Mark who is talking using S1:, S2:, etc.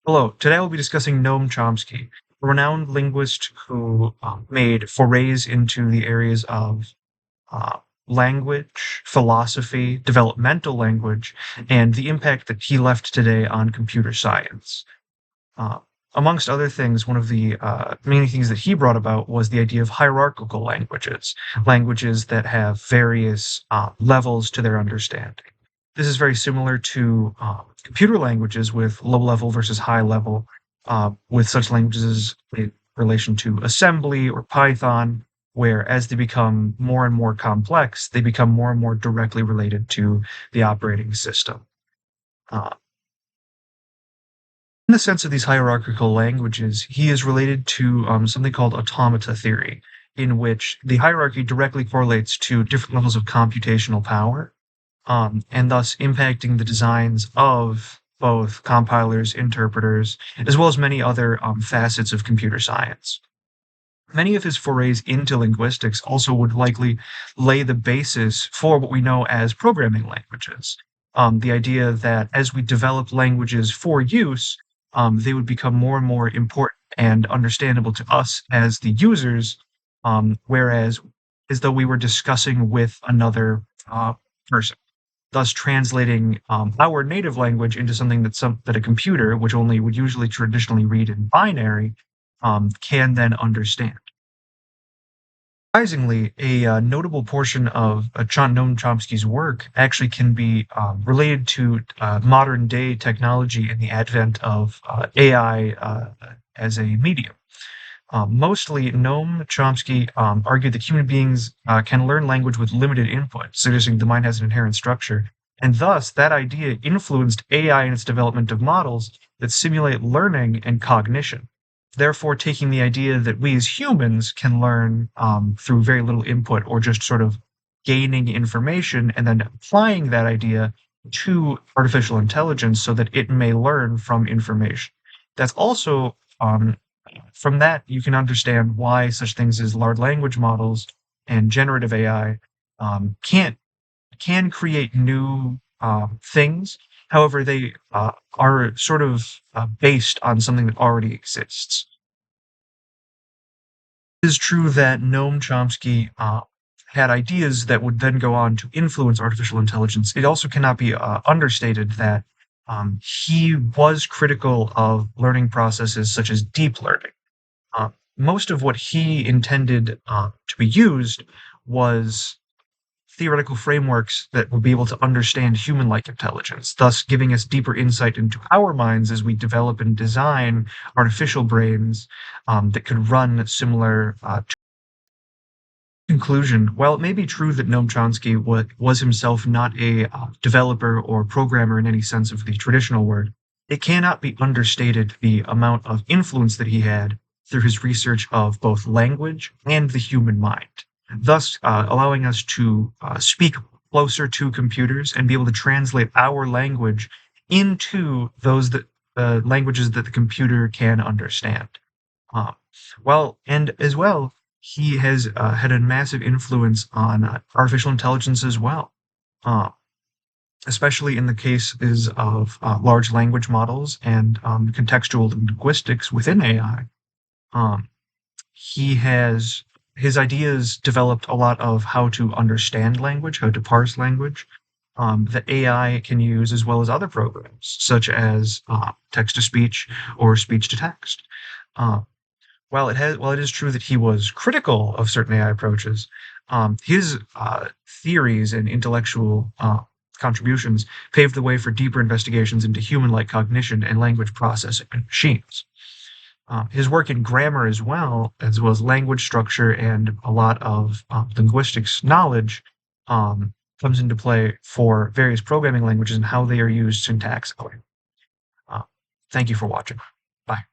S1: Hello, today we'll be discussing Noam Chomsky, a renowned linguist who made forays into the areas of uh, language, philosophy, developmental language, and the impact that he left today on computer science. Uh, Amongst other things, one of the main things that he brought about was the idea of hierarchical languages, languages that have various levels to their understanding. This is very similar to computer languages with low level versus high level, with such languages in relation to assembly or Python, where as they become more and more complex, they become more and more directly related to the operating system. Uh, in the sense of these hierarchical languages, he is related to something called automata theory, in which the hierarchy directly correlates to different levels of computational power, and thus impacting the designs of both compilers, interpreters, as well as many other facets of computer science. Many of his forays into linguistics also would likely lay the basis for what we know as programming languages. The idea that as we develop languages for use, they would become more and more important and understandable to us as the users, whereas as though we were discussing with another person, thus translating our native language into something that a computer, which only would usually traditionally read in binary, can then understand. Surprisingly, a notable portion of Noam Chomsky's work actually can be related to modern day technology and the advent of AI as a medium. Mostly, Noam Chomsky argued that human beings can learn language with limited input, suggesting the mind has an inherent structure. And thus, that idea influenced AI in its development of models that simulate learning and cognition, therefore taking the idea that we as humans can learn through very little input or just sort of gaining information and then applying that idea to artificial intelligence so that it may learn from information. That's also from that, you can understand why such things as large language models and generative AI can't can create new things. However, they are sort of based on something that already exists. It is true that Noam Chomsky had ideas that would then go on to influence artificial intelligence. It also cannot be understated that he was critical of learning processes such as deep learning. Most of what he intended to be used was theoretical frameworks that would be able to understand human-like intelligence, thus giving us deeper insight into our minds as we develop and design artificial brains that could run similar conclusion. While it may be true that Noam Chomsky was himself not a developer or programmer in any sense of the traditional word, it cannot be understated the amount of influence that he had through his research of both language and the human mind, thus allowing us to speak closer to computers and be able to translate our language into those languages that the computer can understand. Uh, and as well, he has had a massive influence on artificial intelligence as well, uh, especially in the cases of large language models and contextual linguistics within AI. Um, he has his ideas developed a lot of how to understand language, how to parse language, that AI can use as well as other programs, such as text to speech or speech to text. Uh, while it is true that he was critical of certain AI approaches, his theories and intellectual contributions paved the way for deeper investigations into human-like cognition and language processing in machines. His work in grammar as well as language structure and a lot of linguistics knowledge, comes into play for various programming languages and how they are used syntactically. Uh, Thank you for watching. Bye.